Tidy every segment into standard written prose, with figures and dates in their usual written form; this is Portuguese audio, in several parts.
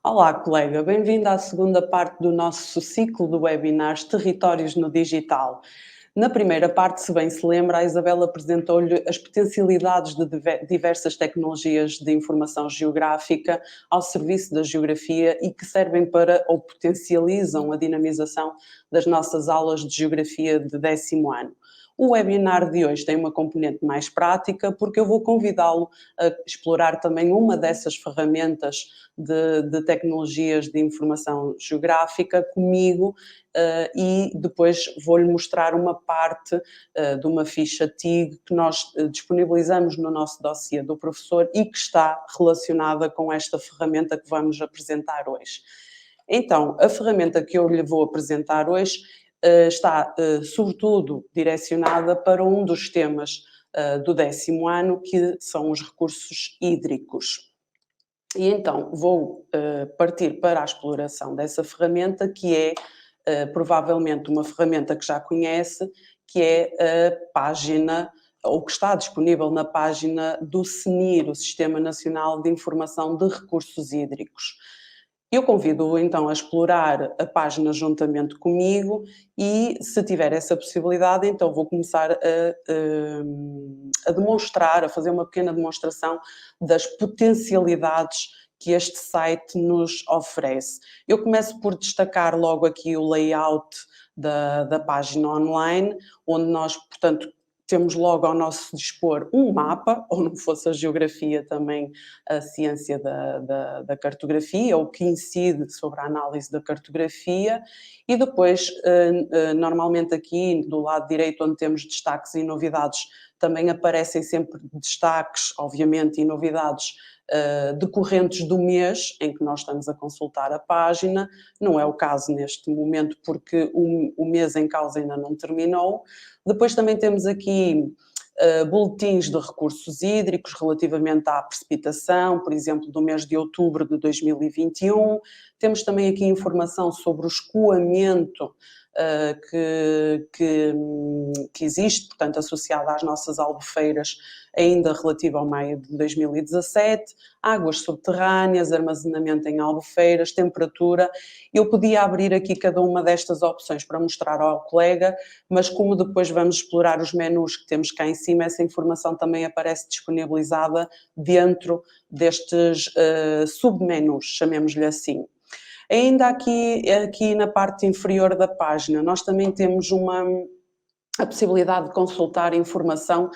Olá, colega, bem-vindo à segunda parte do nosso ciclo de webinars Territórios no Digital. Na primeira parte, se bem se lembra, a Isabel apresentou-lhe as potencialidades de diversas tecnologias de informação geográfica ao serviço da geografia e que servem para ou potencializam a dinamização das nossas aulas de geografia de 10º ano. O webinar de hoje tem uma componente mais prática, porque eu vou convidá-lo a explorar também uma dessas ferramentas de tecnologias de informação geográfica comigo, e depois vou-lhe mostrar uma parte de uma ficha TIG que nós disponibilizamos no nosso dossiê do professor e que está relacionada com esta ferramenta que vamos apresentar hoje. Então, a ferramenta que eu lhe vou apresentar hoje está, sobretudo, direcionada para um dos temas do 10º ano, que são os recursos hídricos. E então vou partir para a exploração dessa ferramenta, que é provavelmente uma ferramenta que já conhece, que é a página, ou que está disponível na página do SNIR, o Sistema Nacional de Informação de Recursos Hídricos. Eu convido-o então a explorar a página juntamente comigo e, se tiver essa possibilidade, então vou começar a demonstrar, a fazer uma pequena demonstração das potencialidades que este site nos oferece. Eu começo por destacar logo aqui o layout da página online, onde nós, portanto, temos logo ao nosso dispor um mapa, ou não fosse a geografia também a ciência da cartografia, ou que incide sobre a análise da cartografia, e depois, normalmente aqui do lado direito, onde temos destaques e novidades, também aparecem sempre destaques, obviamente, e novidades decorrentes do mês em que nós estamos a consultar a página. Não é o caso neste momento, porque o mês em causa ainda não terminou. Depois também temos aqui boletins de recursos hídricos relativamente à precipitação, por exemplo, do mês de outubro de 2021. Temos também aqui informação sobre o escoamento que existe, portanto, associado às nossas albufeiras, ainda relativo ao maio de 2017, águas subterrâneas, armazenamento em albufeiras, temperatura. Eu podia abrir aqui cada uma destas opções para mostrar ao colega, mas como depois vamos explorar os menus que temos cá em cima, essa informação também aparece disponibilizada dentro destes submenus, chamemos-lhe assim. Ainda aqui na parte inferior da página, nós também temos a possibilidade de consultar informação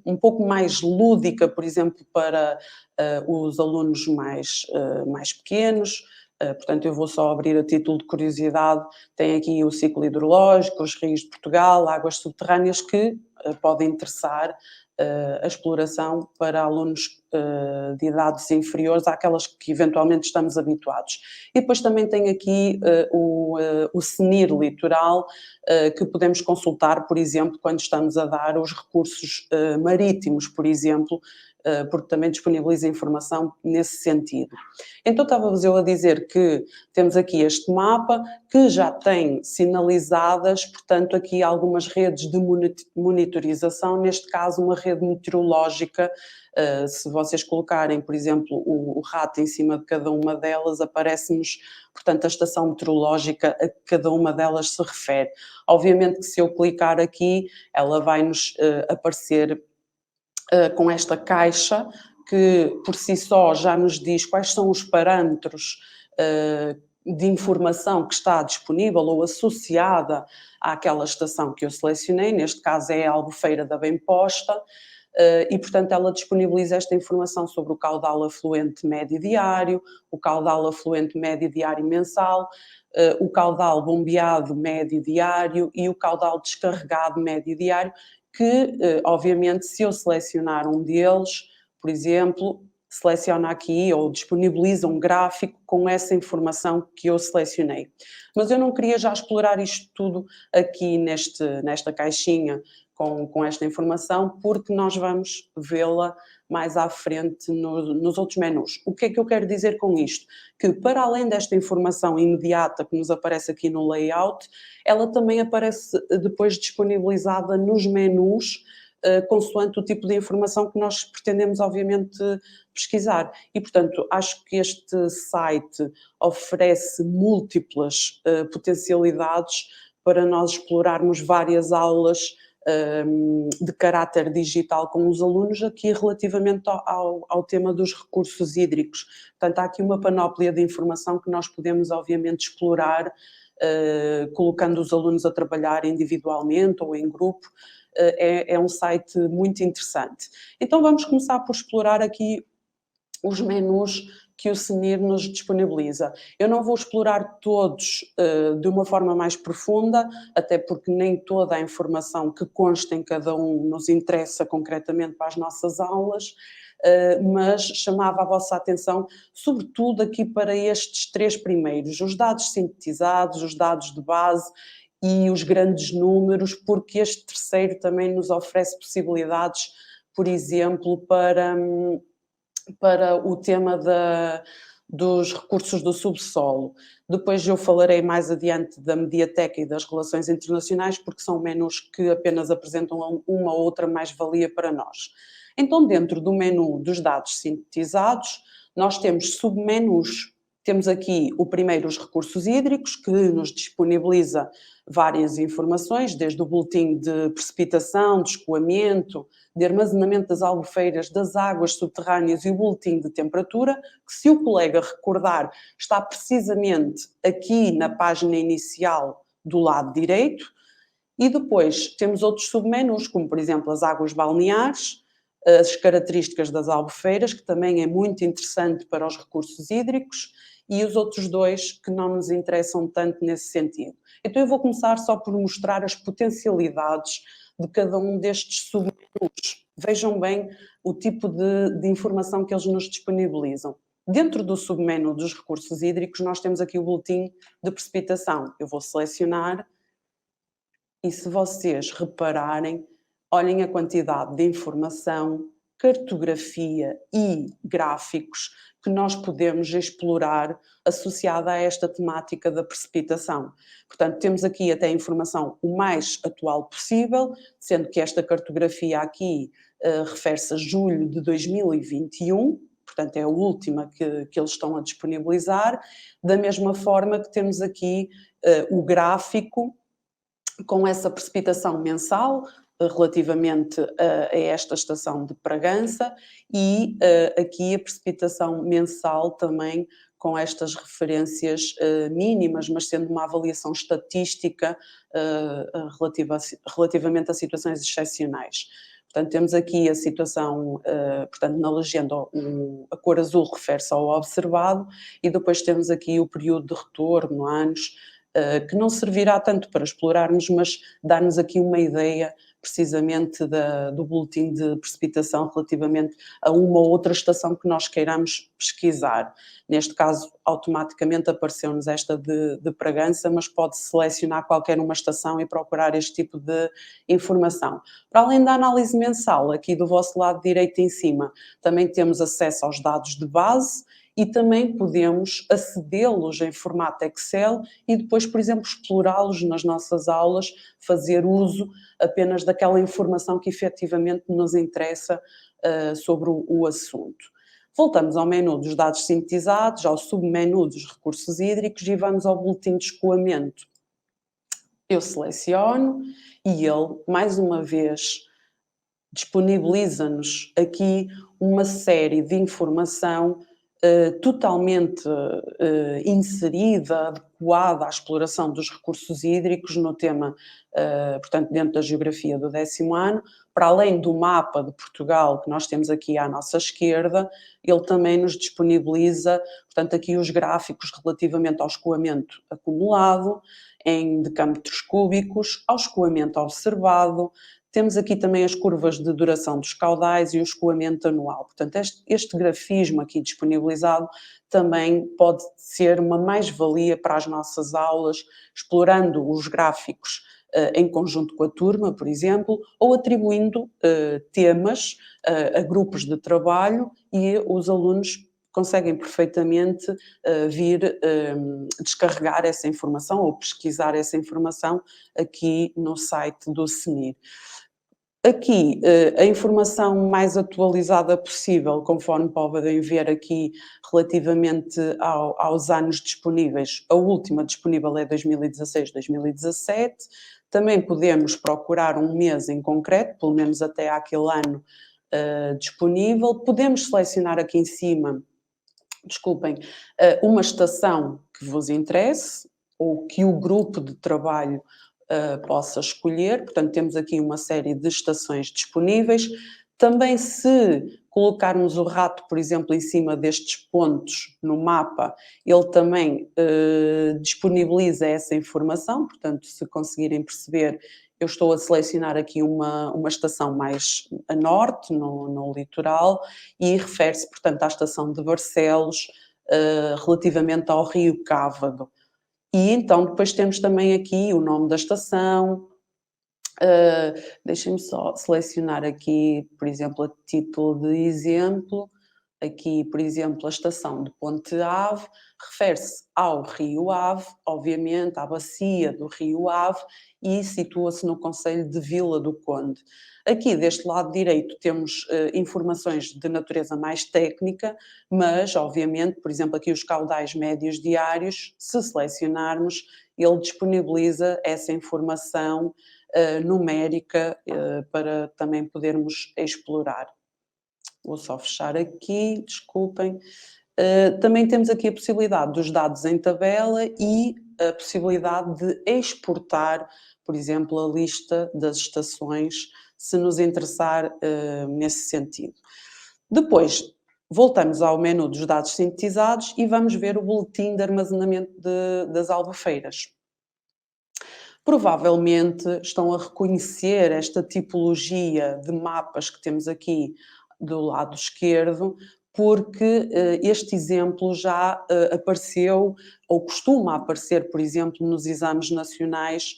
um pouco mais lúdica, por exemplo, para os alunos mais pequenos. Portanto, eu vou só abrir a título de curiosidade. Tem aqui o ciclo hidrológico, os rios de Portugal, águas subterrâneas, que podem interessar a exploração para alunos de idades inferiores àquelas que eventualmente estamos habituados. E depois também tem aqui o SNIR litoral, que podemos consultar, por exemplo, quando estamos a dar os recursos marítimos, por exemplo, porque também disponibiliza informação nesse sentido. Então estava-vos eu a dizer que temos aqui este mapa que já tem sinalizadas, portanto, aqui algumas redes de monitorização, neste caso uma rede meteorológica. Se vocês colocarem, por exemplo, o rato em cima de cada uma delas, aparece-nos, portanto, a estação meteorológica a que cada uma delas se refere. Obviamente que se eu clicar aqui, ela vai-nos aparecer com esta caixa, que por si só já nos diz quais são os parâmetros de informação que está disponível ou associada àquela estação que eu selecionei, neste caso é a Albufeira da Bem-Posta, e portanto ela disponibiliza esta informação sobre o caudal afluente médio diário, o caudal afluente médio diário mensal, o caudal bombeado médio diário e o caudal descarregado médio diário, que obviamente se eu selecionar um deles, por exemplo, seleciona aqui ou disponibiliza um gráfico com essa informação que eu selecionei. Mas eu não queria já explorar isto tudo aqui nesta caixinha com esta informação, porque nós vamos vê-la mais à frente nos outros menus. O que é que eu quero dizer com isto? Que para além desta informação imediata que nos aparece aqui no layout, ela também aparece depois disponibilizada nos menus, consoante o tipo de informação que nós pretendemos, obviamente, pesquisar. E, portanto, acho que este site oferece múltiplas potencialidades para nós explorarmos várias aulas de caráter digital com os alunos, aqui relativamente ao tema dos recursos hídricos. Portanto, há aqui uma panóplia de informação que nós podemos, obviamente, explorar, colocando os alunos a trabalhar individualmente ou em grupo. É um site muito interessante. Então vamos começar por explorar aqui os menus que o CNIR nos disponibiliza. Eu não vou explorar todos de uma forma mais profunda, até porque nem toda a informação que consta em cada um nos interessa concretamente para as nossas aulas, mas chamava a vossa atenção, sobretudo aqui para estes 3 primeiros, os dados sintetizados, os dados de base e os grandes números, porque este terceiro também nos oferece possibilidades, por exemplo, para o tema dos recursos do subsolo. Depois eu falarei mais adiante da Mediateca e das relações internacionais, porque são menus que apenas apresentam uma ou outra mais-valia para nós. Então, dentro do menu dos dados sintetizados, nós temos submenus. Temos aqui o primeiro, os recursos hídricos, que nos disponibiliza várias informações, desde o boletim de precipitação, de escoamento, de armazenamento das albufeiras, das águas subterrâneas e o boletim de temperatura, que, se o colega recordar, está precisamente aqui na página inicial do lado direito. E depois temos outros submenus, como por exemplo as águas balneares, as características das albufeiras, que também é muito interessante para os recursos hídricos, e os outros dois que não nos interessam tanto nesse sentido. Então eu vou começar só por mostrar as potencialidades de cada um destes submenus. Vejam bem o tipo de informação que eles nos disponibilizam. Dentro do submenu dos recursos hídricos, nós temos aqui o boletim de precipitação. Eu vou selecionar e, se vocês repararem, olhem a quantidade de informação, cartografia e gráficos que nós podemos explorar associada a esta temática da precipitação. Portanto, temos aqui até a informação o mais atual possível, sendo que esta cartografia aqui refere-se a julho de 2021, portanto é a última que eles estão a disponibilizar, da mesma forma que temos aqui o gráfico com essa precipitação mensal relativamente a esta estação de Bragança e aqui a precipitação mensal também com estas referências mínimas, mas sendo uma avaliação estatística relativamente a situações excepcionais. Portanto, temos aqui a situação, portanto, na legenda a cor azul refere-se ao observado e depois temos aqui o período de retorno, anos, que não servirá tanto para explorarmos, mas dar-nos aqui uma ideia precisamente do boletim de precipitação relativamente a uma ou outra estação que nós queiramos pesquisar. Neste caso, automaticamente apareceu-nos esta de Bragança, mas pode selecionar qualquer uma estação e procurar este tipo de informação. Para além da análise mensal, aqui do vosso lado direito em cima, também temos acesso aos dados de base, e também podemos acedê-los em formato Excel e depois, por exemplo, explorá-los nas nossas aulas, fazer uso apenas daquela informação que efetivamente nos interessa sobre o assunto. Voltamos ao menu dos dados sintetizados, ao submenu dos recursos hídricos e vamos ao boletim de escoamento. Eu seleciono e ele, mais uma vez, disponibiliza-nos aqui uma série de informação totalmente inserida, adequada à exploração dos recursos hídricos no tema, portanto, dentro da geografia do 10º ano, para além do mapa de Portugal que nós temos aqui à nossa esquerda, ele também nos disponibiliza, portanto, aqui os gráficos relativamente ao escoamento acumulado em decâmetros cúbicos, ao escoamento observado. Temos aqui também as curvas de duração dos caudais e o escoamento anual. Portanto, este grafismo aqui disponibilizado também pode ser uma mais-valia para as nossas aulas, explorando os gráficos em conjunto com a turma, por exemplo, ou atribuindo temas a grupos de trabalho e os alunos conseguem perfeitamente vir descarregar essa informação ou pesquisar essa informação aqui no site do CNIR. Aqui, a informação mais atualizada possível, conforme podem ver aqui relativamente aos anos disponíveis, a última disponível é 2016, 2017. Também podemos procurar um mês em concreto, pelo menos até àquele ano, disponível. Podemos selecionar aqui em cima, desculpem, uma estação que vos interesse ou que o grupo de trabalho possa escolher. Portanto, temos aqui uma série de estações disponíveis. Também, se colocarmos o rato, por exemplo, em cima destes pontos no mapa, ele também disponibiliza essa informação. Portanto, se conseguirem perceber, eu estou a selecionar aqui uma estação mais a norte, no litoral, e refere-se, portanto, à estação de Barcelos, relativamente ao rio Cávado. E então depois temos também aqui o nome da estação. Deixem-me só selecionar aqui, por exemplo, a título de exemplo. Aqui, por exemplo, a estação de Ponte Ave refere-se ao Rio Ave, obviamente, à bacia do Rio Ave, e situa-se no concelho de Vila do Conde. Aqui, deste lado direito, temos informações de natureza mais técnica, mas, obviamente, por exemplo, aqui os caudais médios diários, se selecionarmos, ele disponibiliza essa informação numérica para também podermos explorar. Vou só fechar aqui, desculpem. Também temos aqui a possibilidade dos dados em tabela e a possibilidade de exportar, por exemplo, a lista das estações, se nos interessar nesse sentido. Depois, voltamos ao menu dos dados sintetizados e vamos ver o boletim de armazenamento das albufeiras. Provavelmente estão a reconhecer esta tipologia de mapas que temos aqui do lado esquerdo, porque este exemplo já apareceu ou costuma aparecer, por exemplo, nos exames nacionais,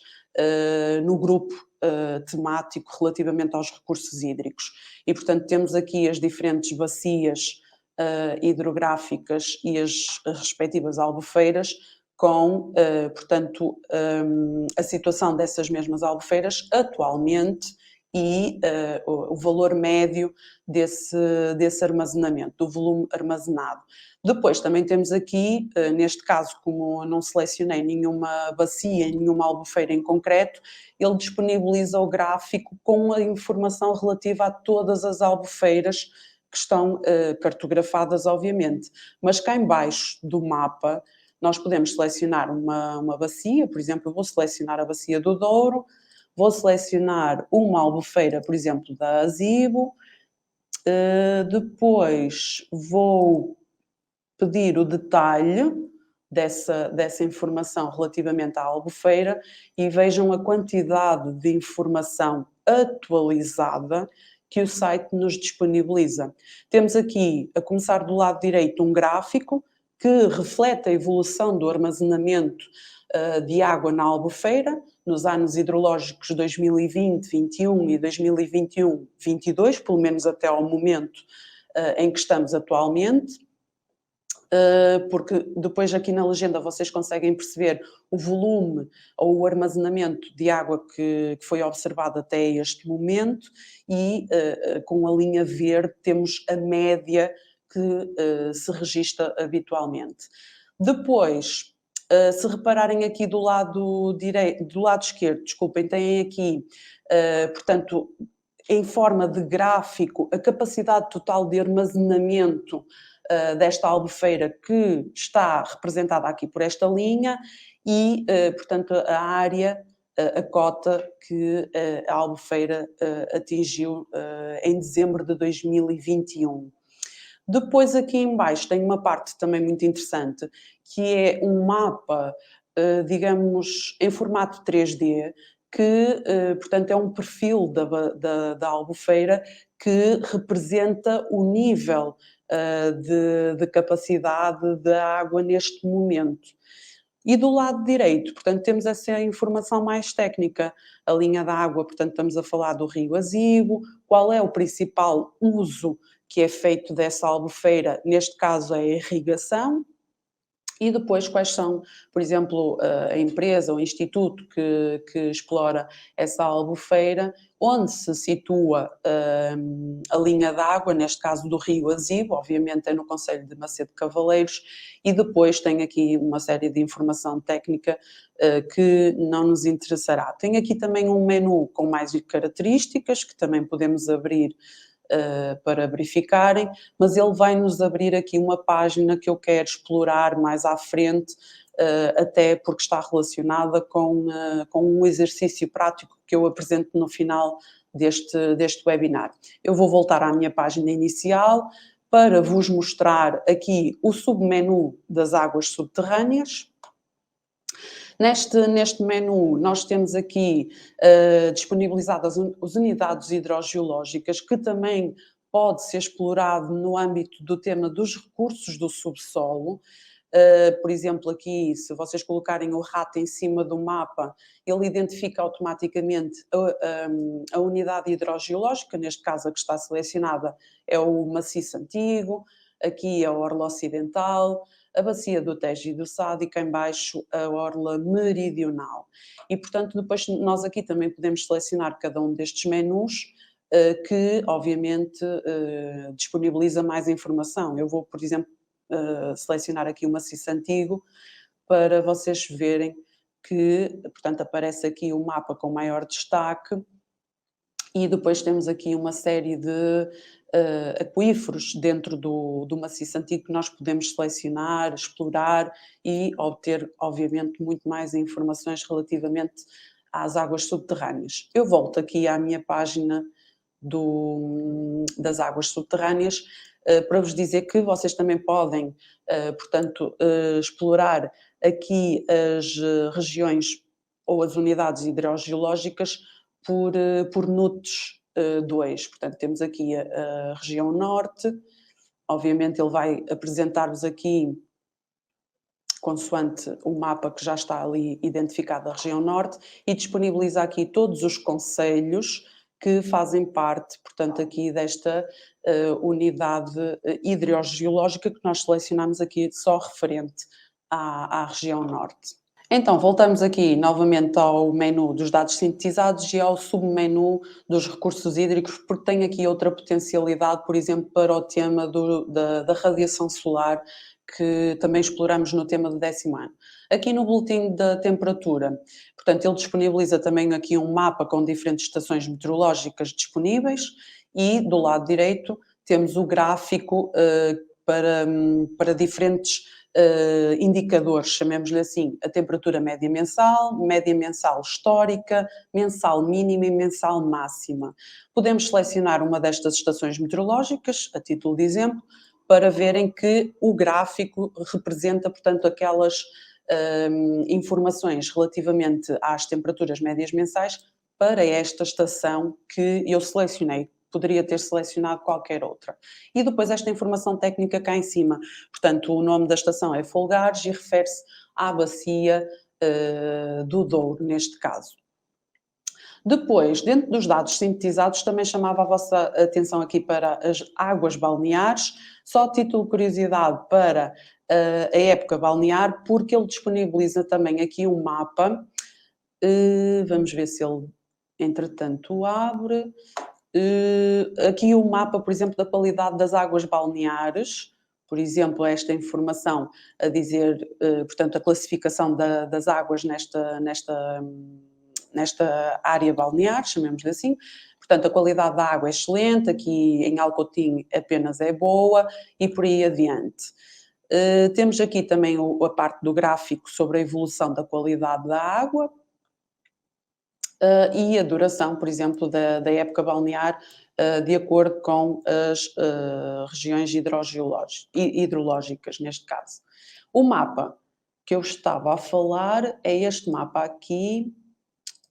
no grupo temático relativamente aos recursos hídricos. E, portanto, temos aqui as diferentes bacias hidrográficas e as respectivas albufeiras com, portanto, a situação dessas mesmas albufeiras atualmente e o valor médio desse armazenamento, do volume armazenado. Depois também temos aqui, neste caso, como não selecionei nenhuma bacia, nenhuma albufeira em concreto, ele disponibiliza o gráfico com a informação relativa a todas as albufeiras que estão cartografadas, obviamente. Mas cá em baixo do mapa nós podemos selecionar uma bacia, por exemplo, eu vou selecionar a bacia do Douro, vou selecionar uma albufeira, por exemplo, da Azibo, depois vou pedir o detalhe dessa informação relativamente à albufeira e vejam a quantidade de informação atualizada que o site nos disponibiliza. Temos aqui, a começar do lado direito, um gráfico que reflete a evolução do armazenamento de água na albufeira nos anos hidrológicos 2020, 21 e 2021, 22, pelo menos até ao momento em que estamos atualmente. Porque depois aqui na legenda vocês conseguem perceber o volume ou o armazenamento de água que foi observado até este momento e com a linha verde temos a média que se registra habitualmente. Depois, se repararem aqui do lado esquerdo, desculpem, têm aqui, portanto, em forma de gráfico, a capacidade total de armazenamento desta albufeira que está representada aqui por esta linha e, portanto, a área, a cota que a albufeira atingiu em dezembro de 2021. Depois aqui em baixo tem uma parte também muito interessante, que é um mapa, digamos, em formato 3D, que, portanto, é um perfil da albufeira que representa o nível de capacidade da água neste momento. E do lado direito, portanto, temos essa informação mais técnica, a linha da água, portanto, estamos a falar do rio Azibo, qual é o principal uso que é feito dessa albufeira, neste caso é a irrigação, E depois quais são, por exemplo, a empresa ou o instituto que explora essa albufeira, onde se situa a linha d'água, neste caso do rio Azibo, obviamente é no concelho de Macedo Cavaleiros, e depois tem aqui uma série de informação técnica que não nos interessará. Tem aqui também um menu com mais características, que também podemos abrir para verificarem, mas ele vai nos abrir aqui uma página que eu quero explorar mais à frente, até porque está relacionada com um exercício prático que eu apresento no final deste webinar. Eu vou voltar à minha página inicial para vos mostrar aqui o submenu das águas subterrâneas. Neste menu, nós temos aqui disponibilizadas as unidades hidrogeológicas, que também pode ser explorado no âmbito do tema dos recursos do subsolo. Por exemplo, aqui, se vocês colocarem o rato em cima do mapa, ele identifica automaticamente a unidade hidrogeológica, neste caso a que está selecionada é o maciço antigo, aqui a orla ocidental, a bacia do Tejo e do Sado e cá em baixo a orla meridional. E, portanto, depois nós aqui também podemos selecionar cada um destes menus, que obviamente disponibiliza mais informação. Eu vou, por exemplo, selecionar aqui o maciço antigo para vocês verem que, portanto, aparece aqui o mapa com maior destaque e depois temos aqui uma série de aquíferos dentro do maciço antigo que nós podemos selecionar, explorar e obter, obviamente, muito mais informações relativamente às águas subterrâneas. Eu volto aqui à minha página das águas subterrâneas para vos dizer que vocês também podem, portanto, explorar aqui as regiões ou as unidades hidrogeológicas por NUTS 2. Portanto, temos aqui a região norte, obviamente ele vai apresentar-vos aqui, consoante o mapa que já está ali identificado da região norte, e disponibiliza aqui todos os concelhos que fazem parte, portanto, aqui desta unidade hidrogeológica que nós selecionamos aqui só referente à região norte. Então, voltamos aqui novamente ao menu dos dados sintetizados e ao submenu dos recursos hídricos, porque tem aqui outra potencialidade, por exemplo, para o tema da radiação solar, que também exploramos no tema do 10º ano. Aqui no boletim da temperatura, portanto, ele disponibiliza também aqui um mapa com diferentes estações meteorológicas disponíveis e do lado direito temos o gráfico para diferentes indicadores, chamemos-lhe assim, a temperatura média mensal histórica, mensal mínima e mensal máxima. Podemos selecionar uma destas estações meteorológicas, a título de exemplo, para verem que o gráfico representa, portanto, aquelas informações relativamente às temperaturas médias mensais para esta estação que eu selecionei. Poderia ter selecionado qualquer outra. E depois esta informação técnica cá em cima. Portanto, o nome da estação é Folgares e refere-se à bacia do Douro, neste caso. Depois, dentro dos dados sintetizados, também chamava a vossa atenção aqui para as águas balneares, só a título de curiosidade para a época balnear, porque ele disponibiliza também aqui um mapa, vamos ver se ele, entretanto, abre. Aqui o mapa, por exemplo, da qualidade das águas balneares, por exemplo, esta informação a dizer, portanto, a classificação das águas nesta área balnear, chamemos-lhe assim. Portanto, a qualidade da água é excelente, aqui em Alcotim apenas é boa e por aí adiante. Temos aqui também a parte do gráfico sobre a evolução da qualidade da água, e a duração, por exemplo, da época balnear, de acordo com as regiões hidrológicas, neste caso. O mapa que eu estava a falar é este mapa aqui,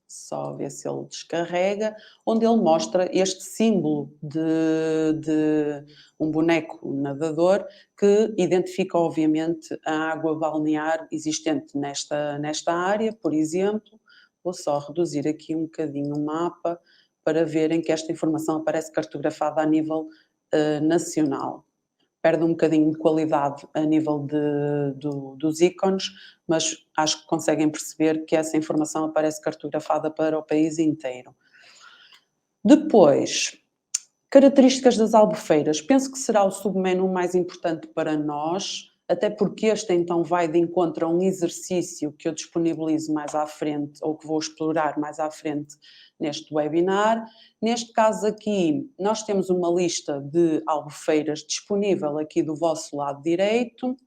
só ver se ele descarrega, onde ele mostra este símbolo de um boneco nadador que identifica, obviamente, a água balnear existente nesta área, por exemplo. Vou só reduzir aqui um bocadinho o mapa para verem que esta informação aparece cartografada a nível nacional. perde um bocadinho de qualidade a nível dos ícones, mas acho que conseguem perceber que essa informação aparece cartografada para o país inteiro. Depois, características das albufeiras. Penso que será o submenu mais importante para nós, até porque este então vai de encontro a um exercício que eu disponibilizo mais à frente, ou que vou explorar mais à frente neste webinar. Neste caso aqui, nós temos uma lista de albufeiras disponível aqui do vosso lado direito,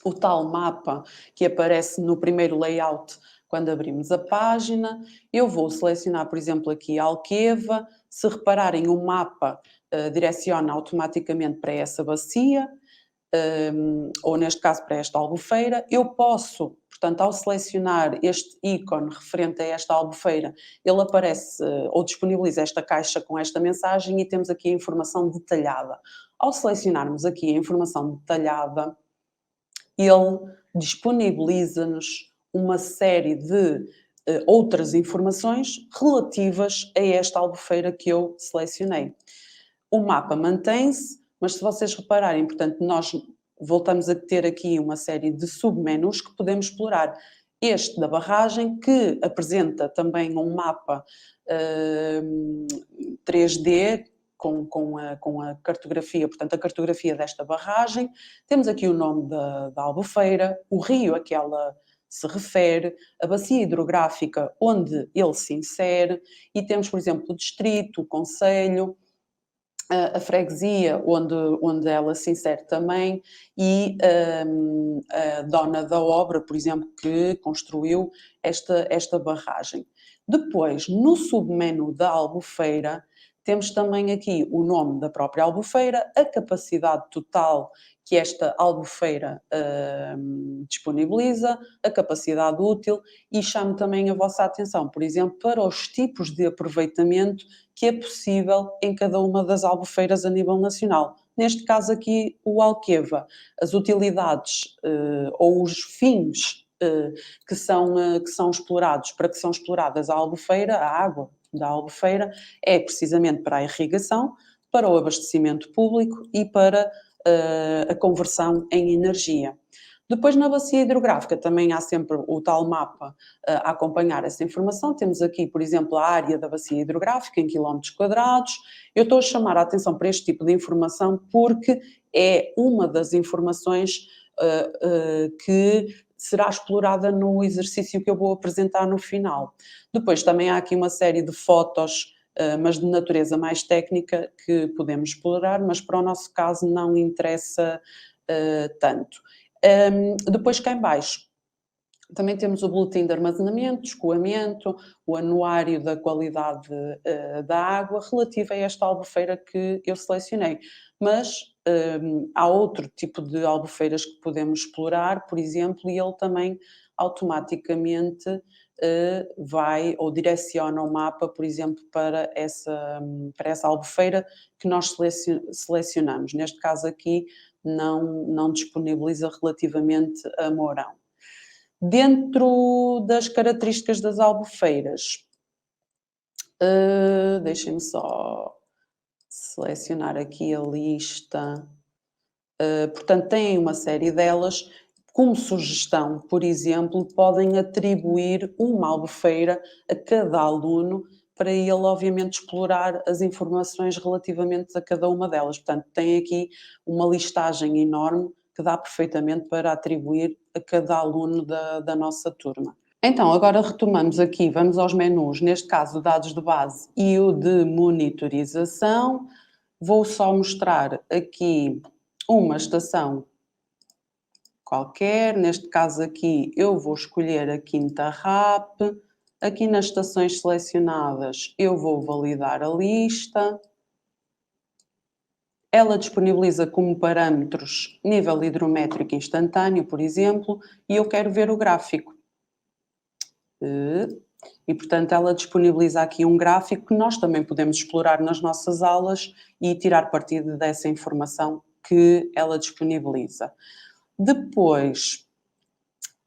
o tal mapa que aparece no primeiro layout quando abrimos a página. Eu vou selecionar, por exemplo, aqui Alqueva. Se repararem, o mapa direciona automaticamente para essa bacia, ou neste caso para esta albufeira. Eu posso, portanto, ao selecionar este ícone referente a esta albufeira, ele aparece ou disponibiliza esta caixa com esta mensagem e temos aqui a informação detalhada. Ao selecionarmos aqui a informação detalhada, ele disponibiliza-nos uma série de outras informações relativas a esta albufeira que eu selecionei. O mapa mantém-se, mas se vocês repararem, portanto, nós voltamos a ter aqui uma série de submenus que podemos explorar. Este da barragem, que apresenta também um mapa 3D, com a cartografia, portanto, a cartografia desta barragem. Temos aqui o nome da albufeira, o rio a que ela se refere, a bacia hidrográfica onde ele se insere, e temos, por exemplo, o distrito, o concelho, a freguesia onde ela se insere também, e a dona da obra, por exemplo, que construiu esta barragem. Depois, no submenu da albufeira, temos também aqui o nome da própria albufeira, a capacidade total que esta albufeira disponibiliza, a capacidade útil, e chamo também a vossa atenção, por exemplo, para os tipos de aproveitamento que é possível em cada uma das albufeiras a nível nacional. Neste caso aqui, o Alqueva. As utilidades ou os fins que são explorados, para que são exploradas a albufeira, a água da albufeira, é precisamente para a irrigação, para o abastecimento público e para a conversão em energia. Depois, na bacia hidrográfica, também há sempre o tal mapa a acompanhar essa informação. Temos aqui, por exemplo, a área da bacia hidrográfica em quilómetros quadrados. Eu estou a chamar a atenção para este tipo de informação porque é uma das informações que será explorada no exercício que eu vou apresentar no final. Depois, também há aqui uma série de fotos, mas de natureza mais técnica, que podemos explorar, mas para o nosso caso não interessa tanto. Depois, cá em baixo, também temos o boletim de armazenamento, escoamento, o anuário da qualidade da água relativo a esta albufeira que eu selecionei. Mas há outro tipo de albufeiras que podemos explorar, por exemplo, e ele também automaticamente vai ou direciona o mapa, por exemplo, para essa albufeira que nós selecionamos. Neste caso aqui, não disponibiliza relativamente a Mourão. Dentro das características das albufeiras, deixem-me só selecionar aqui a lista. Portanto, têm uma série delas. Como sugestão, por exemplo, podem atribuir uma albufeira a cada aluno para ele, obviamente, explorar as informações relativamente a cada uma delas. Portanto, tem aqui uma listagem enorme que dá perfeitamente para atribuir a cada aluno da nossa turma. Então, agora retomamos aqui, vamos aos menus, neste caso, dados de base e o de monitorização. Vou só mostrar aqui uma estação qualquer, neste caso aqui eu vou escolher a Quinta RAP, aqui nas estações selecionadas eu vou validar a lista, ela disponibiliza como parâmetros nível hidrométrico instantâneo, por exemplo, e eu quero ver o gráfico. E, portanto, ela disponibiliza aqui um gráfico que nós também podemos explorar nas nossas aulas e tirar partido dessa informação que ela disponibiliza. Depois,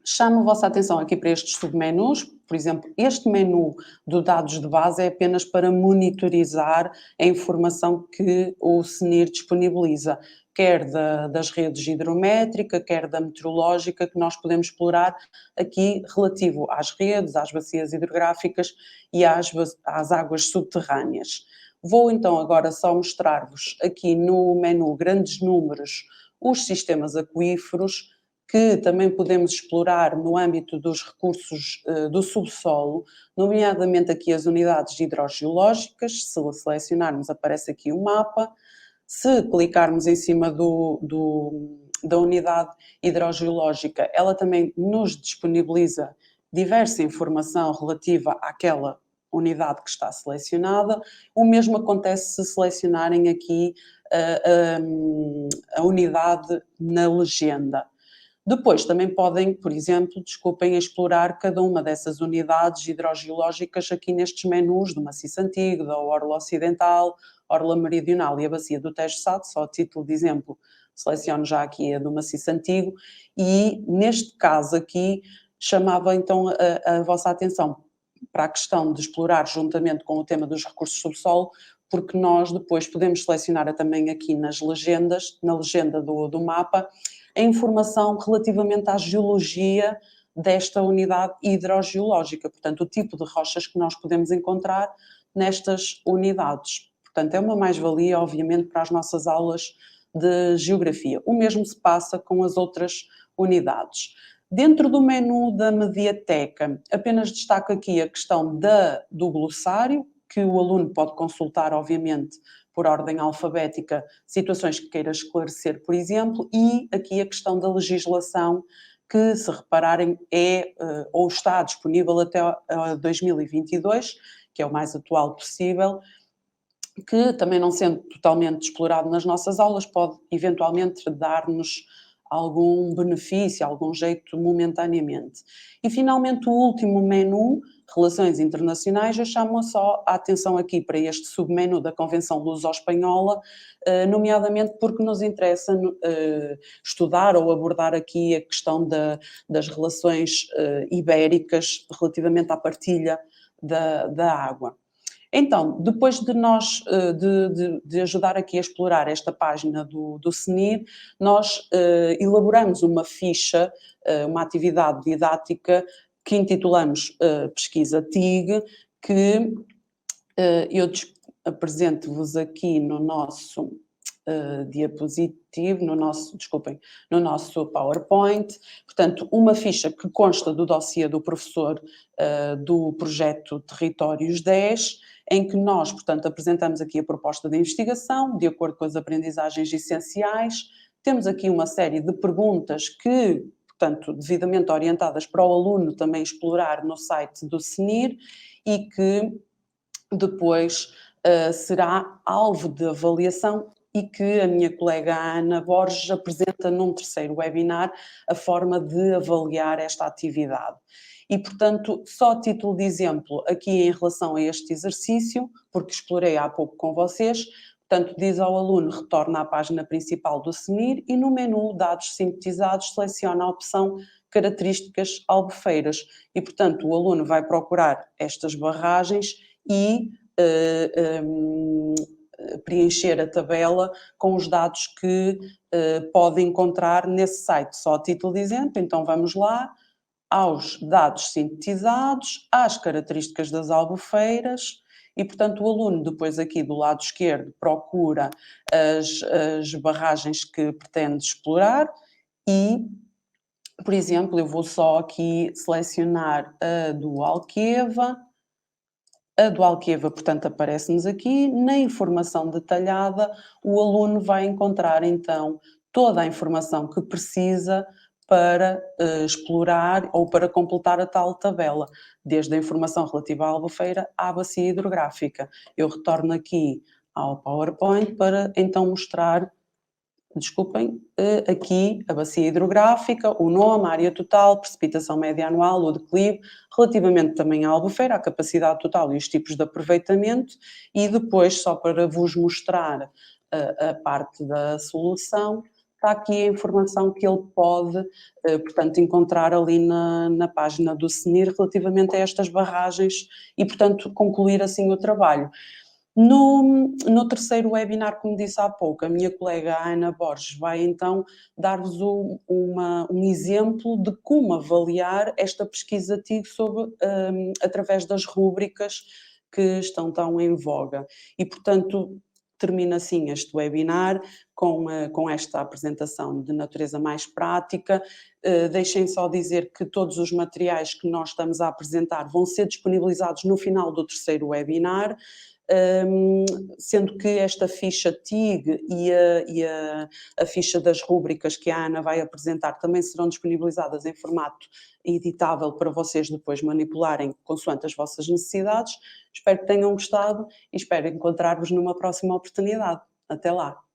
chamo a vossa atenção aqui para estes submenus. Por exemplo, este menu do dados de base é apenas para monitorizar a informação que o CNIR disponibiliza. quer das redes hidrométrica, quer da meteorológica, que nós podemos explorar aqui relativo às redes, às bacias hidrográficas e às águas subterrâneas. Vou então agora só mostrar-vos aqui no menu grandes números os sistemas aquíferos, que também podemos explorar no âmbito dos recursos do subsolo, nomeadamente aqui as unidades hidrogeológicas. Se selecionarmos, aparece aqui o mapa. Se clicarmos em cima da unidade hidrogeológica, ela também nos disponibiliza diversa informação relativa àquela unidade que está selecionada. O mesmo acontece se selecionarem aqui a unidade na legenda. Depois também podem, por exemplo, explorar cada uma dessas unidades hidrogeológicas aqui nestes menus do Maciço Antigo, da Orla Ocidental, Orla Meridional e a Bacia do Tejo-Sado. Só a título de exemplo, seleciono já aqui a do Maciço Antigo e, neste caso aqui, chamava então a vossa atenção para a questão de explorar juntamente com o tema dos recursos subsolo, porque nós depois podemos selecionar também aqui nas legendas, na legenda do mapa, a informação relativamente à geologia desta unidade hidrogeológica, portanto, o tipo de rochas que nós podemos encontrar nestas unidades. Portanto, é uma mais-valia, obviamente, para as nossas aulas de geografia. O mesmo se passa com as outras unidades. Dentro do menu da Mediateca, apenas destaco aqui a questão do glossário, que o aluno pode consultar, obviamente, por ordem alfabética, situações que queira esclarecer, por exemplo, e aqui a questão da legislação, que, se repararem, ou está disponível até 2022, que é o mais atual possível, que também não sendo totalmente explorado nas nossas aulas, pode eventualmente dar-nos algum benefício, algum jeito momentaneamente. E finalmente o último menu, Relações Internacionais, eu chamo só a atenção aqui para este submenu da Convenção Luso-Espanhola, nomeadamente porque nos interessa estudar ou abordar aqui a questão das relações ibéricas relativamente à partilha da água. Então, depois de nós, de ajudar aqui a explorar esta página do CNIR, nós elaboramos uma ficha, uma atividade didática que intitulamos Pesquisa TIG, que eu apresento-vos aqui no nosso diapositivo, no nosso PowerPoint. Portanto, uma ficha que consta do dossiê do professor do projeto Territórios 10, em que nós, portanto, apresentamos aqui a proposta de investigação, de acordo com as aprendizagens essenciais. Temos aqui uma série de perguntas que, portanto, devidamente orientadas para o aluno também explorar no site do CNIR e que depois será alvo de avaliação e que a minha colega Ana Borges apresenta num terceiro webinar a forma de avaliar esta atividade. E, portanto, só a título de exemplo, aqui em relação a este exercício, porque explorei há pouco com vocês, portanto, diz ao aluno, retorna à página principal do CNIR e no menu Dados Sintetizados seleciona a opção Características albufeiras e, portanto, o aluno vai procurar estas barragens e preencher a tabela com os dados que pode encontrar nesse site. Só a título de exemplo, então vamos lá, aos dados sintetizados, às características das albufeiras e, portanto, o aluno depois aqui do lado esquerdo procura as barragens que pretende explorar e, por exemplo, eu vou só aqui selecionar a do Alqueva. A do Alqueva, portanto, aparece-nos aqui. Na informação detalhada, o aluno vai encontrar, então, toda a informação que precisa para explorar ou para completar a tal tabela, desde a informação relativa à albufeira à bacia hidrográfica. Eu retorno aqui ao PowerPoint para, então, mostrar, desculpem, aqui a bacia hidrográfica, o nome, a área total, precipitação média anual, o declive, relativamente também à albufeira, a capacidade total e os tipos de aproveitamento, e depois, só para vos mostrar a parte da solução, está aqui a informação que ele pode, portanto, encontrar ali na página do CNIR relativamente a estas barragens e, portanto, concluir assim o trabalho. No terceiro webinar, como disse há pouco, a minha colega Ana Borges vai então dar-vos um exemplo de como avaliar esta pesquisa TIG através das rúbricas que estão tão em voga. E, portanto, termina assim este webinar com esta apresentação de natureza mais prática. Deixem só dizer que todos os materiais que nós estamos a apresentar vão ser disponibilizados no final do terceiro webinar, sendo que esta ficha TIG a ficha das rúbricas que a Ana vai apresentar também serão disponibilizadas em formato editável para vocês depois manipularem consoante as vossas necessidades. Espero que tenham gostado e espero encontrar-vos numa próxima oportunidade. Até lá!